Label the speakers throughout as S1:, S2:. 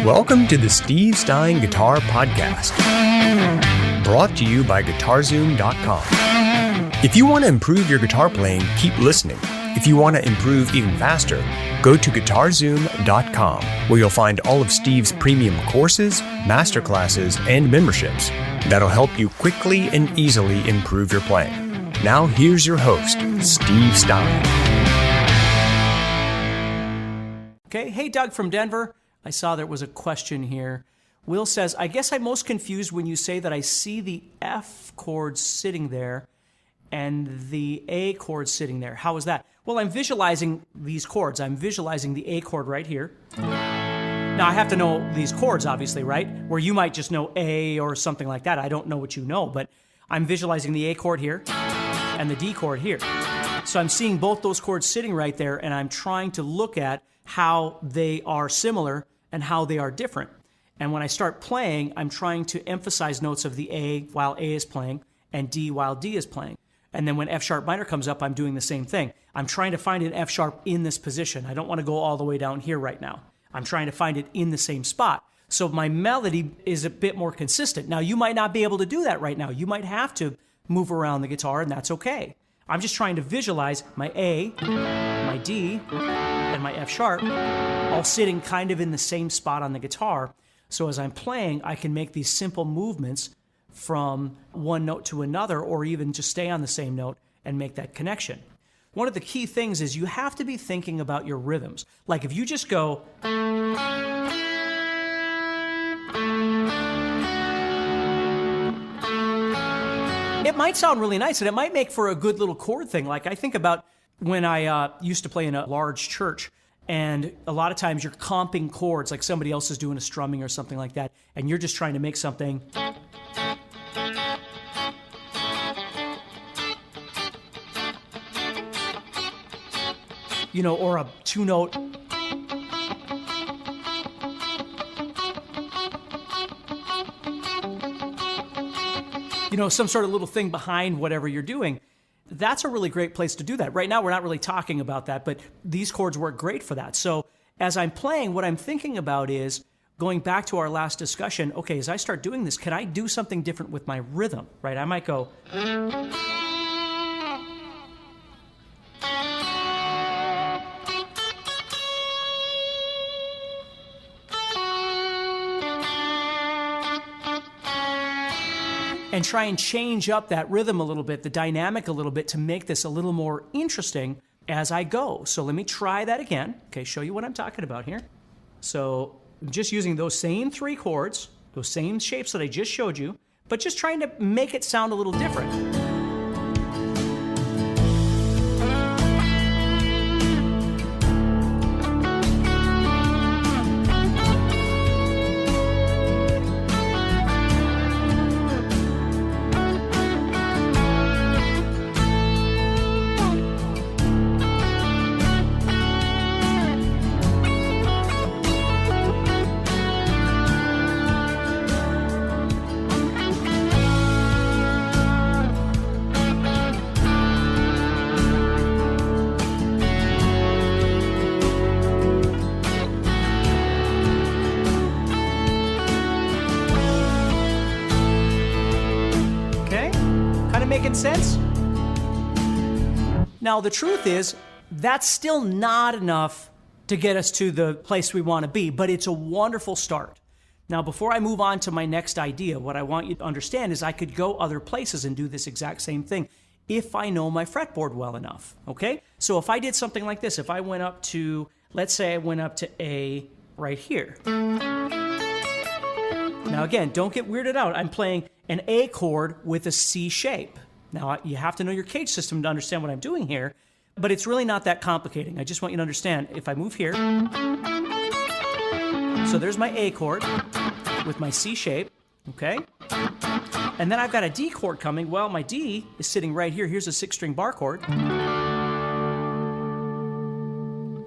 S1: Welcome to the Steve Stine Guitar Podcast, brought to you by guitar-zoom.com. If you want to improve your guitar playing, keep listening. If you want to improve even faster, go to guitar-zoom.com, where you'll find all of Steve's premium courses, masterclasses, and memberships that'll help you quickly and easily improve your playing. Now here's your host, Steve Stine.
S2: Okay, hey Doug from Denver. I saw there was a question here. Will says, I guess I'm most confused when you say that I see the F chord sitting there and the A chord sitting there. How is that? Well, I'm visualizing these chords. I'm visualizing the A chord right here. Now, I have to know these chords, obviously, right? Where you might just know A or something like that. I don't know what you know, but I'm visualizing the A chord here and the D chord here. So I'm seeing both those chords sitting right there, and I'm trying to look at how they are similar and how they are different. And when I start playing, I'm trying to emphasize notes of the A while A is playing and D while D is playing. And then when F sharp minor comes up, I'm doing the same thing. I'm trying to find an F sharp in this position. I don't want to go all the way down here right now. I'm trying to find it in the same spot. So my melody is a bit more consistent. Now, you might not be able to do that right now. You might have to move around the guitar, and that's okay. I'm just trying to visualize my A, my D, and my F sharp all sitting kind of in the same spot on the guitar. So as I'm playing, I can make these simple movements from one note to another, or even just stay on the same note and make that connection. One of the key things is you have to be thinking about your rhythms. Like if you just go, it might sound really nice and it might make for a good little chord thing. Like I think about when I used to play in a large church, and a lot of times you're comping chords, like somebody else is doing a strumming or something like that, and you're just trying to make something. You know, or a two-note. You know, some sort of little thing behind whatever you're doing. That's a really great place to do that. Right now, we're not really talking about that, but these chords work great for that. So as I'm playing, what I'm thinking about is going back to our last discussion. Okay, as I start doing this, can I do something different with my rhythm, right? I might go. And try and change up that rhythm a little bit, the dynamic a little bit, to make this a little more interesting as I go. So let me try that again. Okay, show you what I'm talking about here. So I'm just using those same three chords, those same shapes that I just showed you, but just trying to make it sound a little different. Making sense? Now, the truth is, that's still not enough to get us to the place we want to be, but it's a wonderful start. Now, before I move on to my next idea, what I want you to understand is I could go other places and do this exact same thing if I know my fretboard well enough, okay? So if I did something like this, if I went up to, let's say I went up to A right here. Now again, don't get weirded out. I'm playing an A chord with a C shape. Now, you have to know your cage system to understand what I'm doing here, but it's really not that complicating. I just want you to understand, if I move here, so there's my A chord with my C shape, okay? And then I've got a D chord coming. Well, my D is sitting right here. Here's a 6-string bar chord.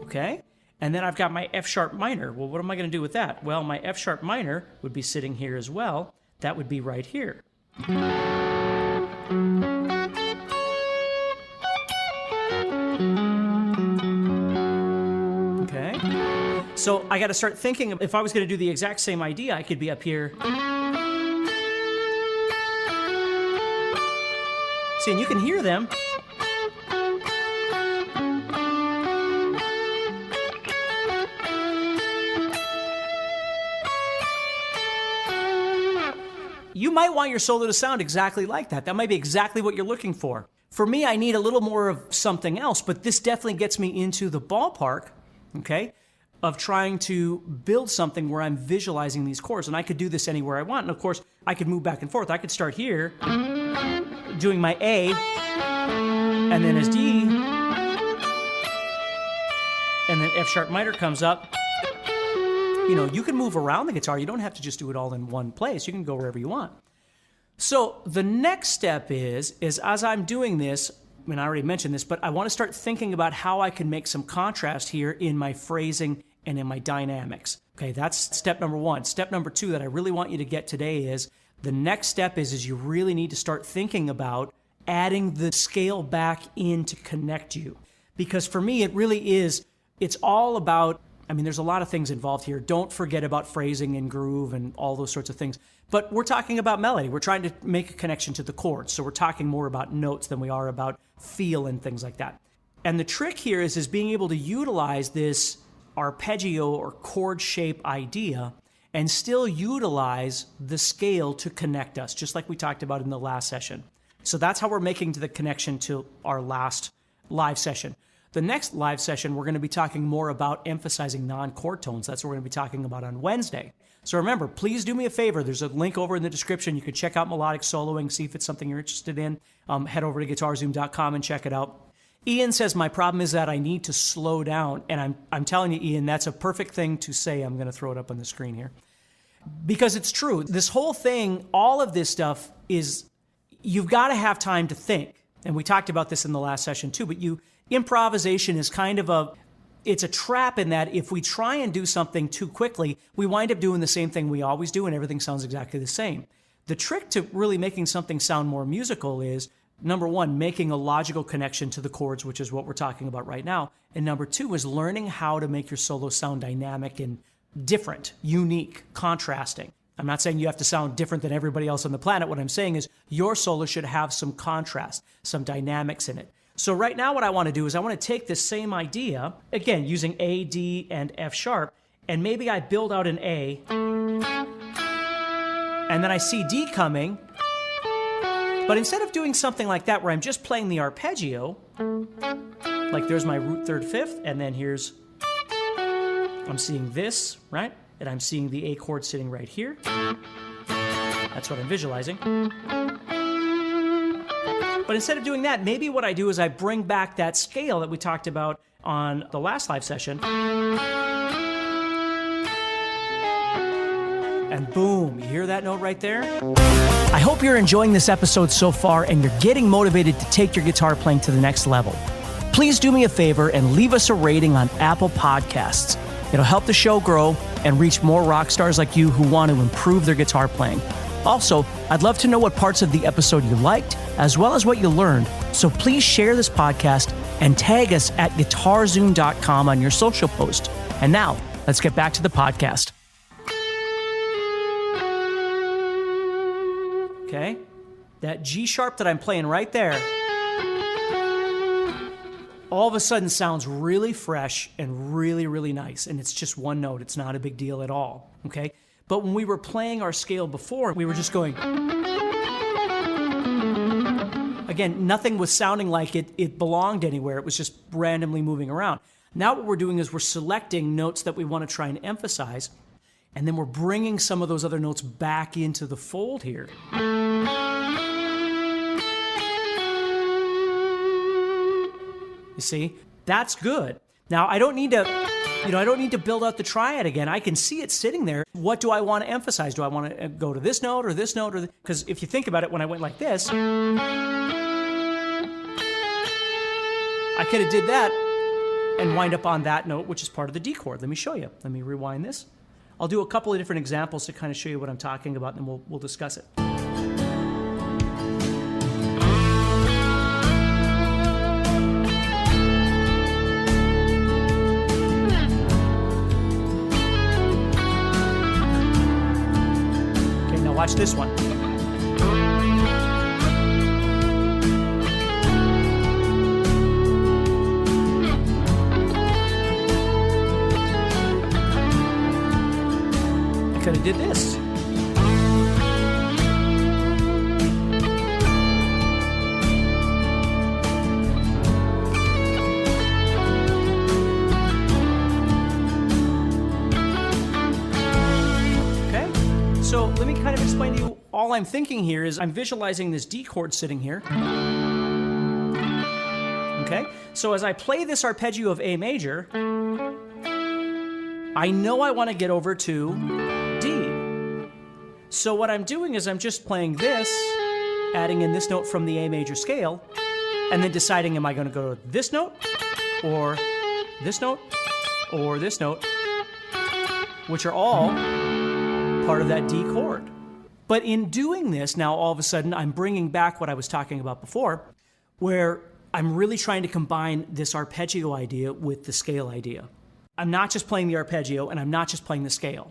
S2: Okay? And then I've got my F sharp minor. Well, what am I going to do with that? Well, my F sharp minor would be sitting here as well. That would be right here. Okay? So I got to start thinking, if I was going to do the exact same idea, I could be up here. See, and you can hear them. You might want your solo to sound exactly like that. That might be exactly what you're looking for. For me, I need a little more of something else, but this definitely gets me into the ballpark, okay, of trying to build something where I'm visualizing these chords. And I could do this anywhere I want. And of course, I could move back and forth. I could start here, doing my A, and then as D, and then F sharp minor comes up. You know, you can move around the guitar. You don't have to just do it all in one place. You can go wherever you want. So the next step is as I'm doing this, I mean, I already mentioned this, but I want to start thinking about how I can make some contrast here in my phrasing and in my dynamics. Okay, that's step number one. Step number two that I really want you to get today is the next step is you really need to start thinking about adding the scale back in to connect you. Because for me, it really is, it's all about, I mean, there's a lot of things involved here. Don't forget about phrasing and groove and all those sorts of things. But we're talking about melody. We're trying to make a connection to the chords. So we're talking more about notes than we are about feel and things like that. And the trick here is being able to utilize this arpeggio or chord shape idea and still utilize the scale to connect us, just like we talked about in the last session. So that's how we're making the connection to our last live session. The next live session, we're going to be talking more about emphasizing non-chord tones. That's what we're going to be talking about on Wednesday. So remember, please do me a favor. There's a link over in the description. You can check out melodic soloing, see if it's something you're interested in. Head over to guitarzoom.com and check it out. Ian says, my problem is that I need to slow down. And I'm telling you, Ian, that's a perfect thing to say. I'm going to throw it up on the screen here. Because it's true. This whole thing, all of this stuff is, you've got to have time to think. And we talked about this in the last session too, but improvisation is kind of it's a trap in that if we try and do something too quickly, we wind up doing the same thing we always do and everything sounds exactly the same. The trick to really making something sound more musical is, number one, making a logical connection to the chords, which is what we're talking about right now. And number two is learning how to make your solo sound dynamic and different, unique, contrasting. I'm not saying you have to sound different than everybody else on the planet. What I'm saying is your solo should have some contrast, some dynamics in it. So right now what I want to do is I want to take this same idea, again, using A, D, and F sharp, and maybe I build out an A, and then I see D coming, but instead of doing something like that where I'm just playing the arpeggio, like there's my root third fifth, and then here's, I'm seeing this, right? And I'm seeing the A chord sitting right here. That's what I'm visualizing. But instead of doing that, maybe what I do is I bring back that scale that we talked about on the last live session. And boom, you hear that note right there? I hope you're enjoying this episode so far and you're getting motivated to take your guitar playing to the next level. Please do me a favor and leave us a rating on Apple Podcasts. It'll help the show grow and reach more rock stars like you who want to improve their guitar playing. Also, I'd love to know what parts of the episode you liked, as well as what you learned. So please share this podcast and tag us at guitarzoom.com on your social post. And now, let's get back to the podcast. Okay, that G sharp that I'm playing right there, all of a sudden sounds really fresh and really, really nice. And it's just one note. It's not a big deal at all, okay? But when we were playing our scale before, we were just going. Again, nothing was sounding like it belonged anywhere. It was just randomly moving around. Now what we're doing is we're selecting notes that we want to try and emphasize, and then we're bringing some of those other notes back into the fold here. You see, that's good. Now I don't need to build out the triad again. I can see it sitting there. What do I want to emphasize? Do I want to go to this note or this note? Because if you think about it, when I went like this, I could have did that and wind up on that note, which is part of the D chord. Let me show you. Let me rewind this. I'll do a couple of different examples to kind of show you what I'm talking about, and then we'll discuss it. Watch this one. I could have did this. So let me kind of explain to you, all I'm thinking here is I'm visualizing this D chord sitting here. Okay? So as I play this arpeggio of A major, I know I want to get over to D. So what I'm doing is I'm just playing this, adding in this note from the A major scale, and then deciding, am I going to go to this note, or this note, or this note, which are all part of that D chord. But in doing this, now all of a sudden, I'm bringing back what I was talking about before, where I'm really trying to combine this arpeggio idea with the scale idea. I'm not just playing the arpeggio, and I'm not just playing the scale.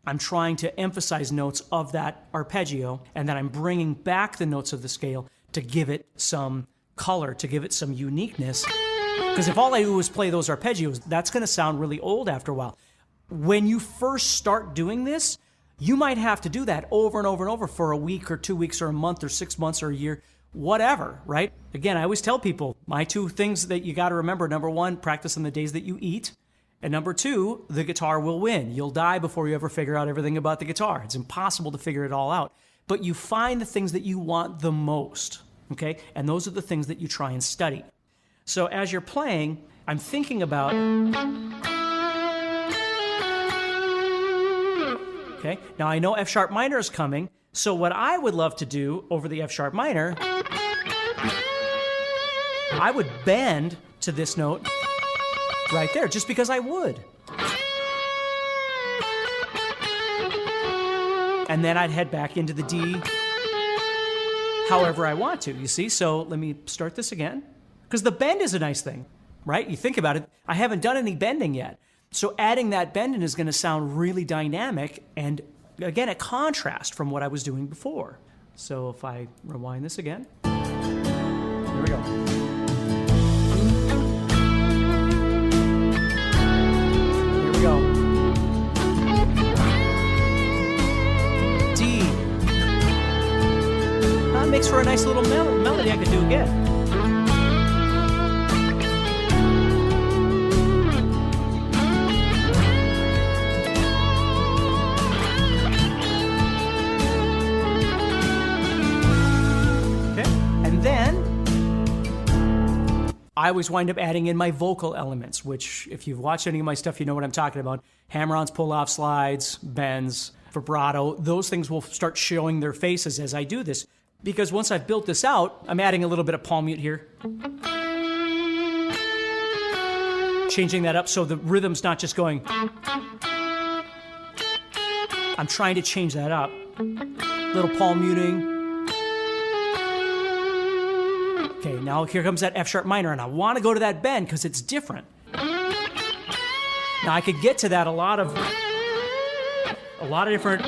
S2: I'm trying to emphasize notes of that arpeggio, and then I'm bringing back the notes of the scale to give it some color, to give it some uniqueness. Because if all I do is play those arpeggios, that's going to sound really old after a while. When you first start doing this, you might have to do that over and over and over for a week or 2 weeks or a month or 6 months or a year, whatever, right? Again, I always tell people, my 2 things that you got to remember, number 1, practice on the days that you eat. And number 2, the guitar will win. You'll die before you ever figure out everything about the guitar. It's impossible to figure it all out. But you find the things that you want the most, okay? And those are the things that you try and study. So as you're playing, I'm thinking about... Okay, now I know F sharp minor is coming, so what I would love to do over the F sharp minor, I would bend to this note right there, just because I would. And then I'd head back into the D however I want to, you see? So let me start this again, because the bend is a nice thing, right? You think about it, I haven't done any bending yet. So adding that bend in is going to sound really dynamic and, again, a contrast from what I was doing before. So if I rewind this again, here we go. Here we go. D. That makes for a nice little melody I could do again. I always wind up adding in my vocal elements, which if you've watched any of my stuff, you know what I'm talking about. Hammer-ons, pull-off slides, bends, vibrato, those things will start showing their faces as I do this. Because once I've built this out, I'm adding a little bit of palm mute here. Changing that up so the rhythm's not just going. I'm trying to change that up. Little palm muting. Okay, now here comes that F sharp minor, and I want to go to that bend because it's different. Now I could get to that a lot of different,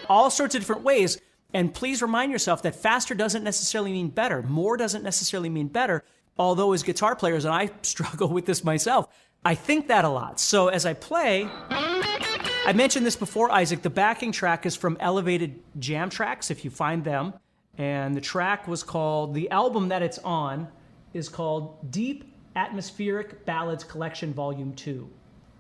S2: all sorts of different ways. And please remind yourself that faster doesn't necessarily mean better. More doesn't necessarily mean better. Although as guitar players, and I struggle with this myself, I think that a lot. So as I play, I mentioned this before, Isaac, the backing track is from Elevated Jam Tracks, if you find them. And the track was called, the album that it's on is called Deep Atmospheric Ballads Collection Volume 2.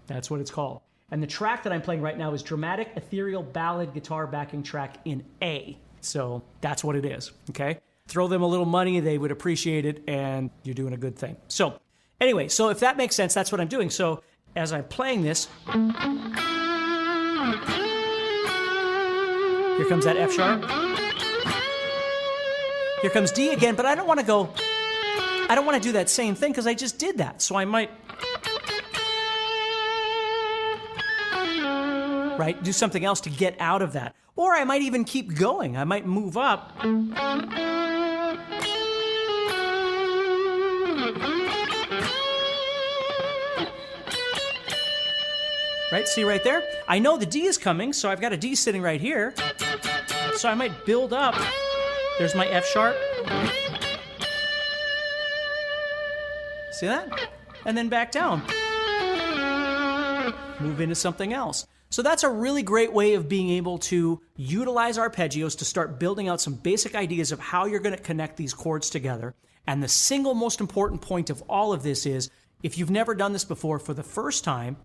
S2: That's what it's called. And the track that I'm playing right now is Dramatic Ethereal Ballad Guitar Backing Track in A. So that's what it is, okay? Throw them a little money, they would appreciate it, and you're doing a good thing. So anyway, so if that makes sense, that's what I'm doing. So as I'm playing this, here comes that F sharp. Here comes D again, but I don't want to go, I don't want to do that same thing because I just did that. So I might, right, do something else to get out of that. Or I might even keep going. I might move up. Right? See right there? I know the D is coming, so I've got a D sitting right here. So I might build up. There's my F sharp. See that? And then back down. Move into something else. So that's a really great way of being able to utilize arpeggios to start building out some basic ideas of how you're going to connect these chords together. And the single most important point of all of this is, if you've never done this before, for the first time,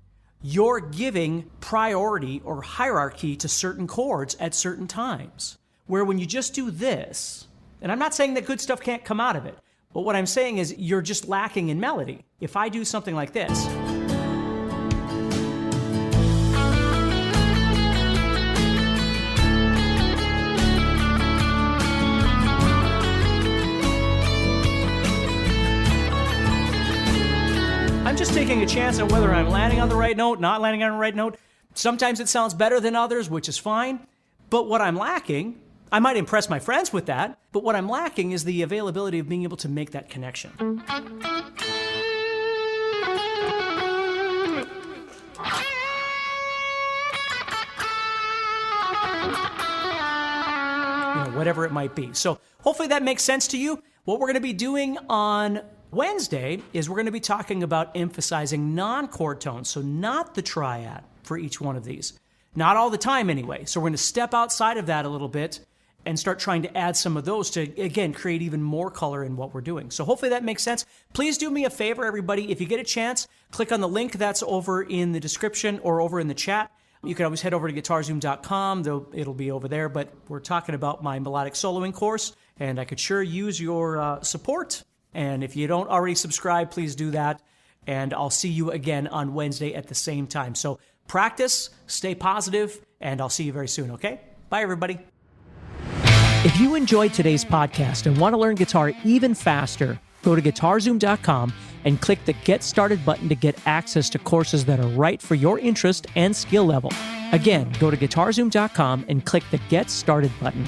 S2: you're giving priority or hierarchy to certain chords at certain times. Where when you just do this, and I'm not saying that good stuff can't come out of it, but what I'm saying is you're just lacking in melody. If I do something like this, I'm just taking a chance on whether I'm landing on the right note, not landing on the right note. Sometimes it sounds better than others, which is fine. But what I'm lacking, I might impress my friends with that, but what I'm lacking is the availability of being able to make that connection. You know, whatever it might be. So hopefully that makes sense to you. What we're going to be doing on Wednesday is we're going to be talking about emphasizing non-chord tones, so not the triad for each one of these. Not all the time anyway. So we're going to step outside of that a little bit and start trying to add some of those to, again, create even more color in what we're doing. So hopefully that makes sense. Please do me a favor, everybody. If you get a chance, click on the link that's over in the description or over in the chat. You can always head over to guitarzoom.com, though it'll be over there. But we're talking about my melodic soloing course, and I could sure use your support. And if you don't already subscribe, please do that. And I'll see you again on Wednesday at the same time. So practice, stay positive, and I'll see you very soon, okay? Bye, everybody. If you enjoyed today's podcast and want to learn guitar even faster, go to guitarzoom.com and click the Get Started button to get access to courses that are right for your interest and skill level. Again, go to guitarzoom.com and click the Get Started button.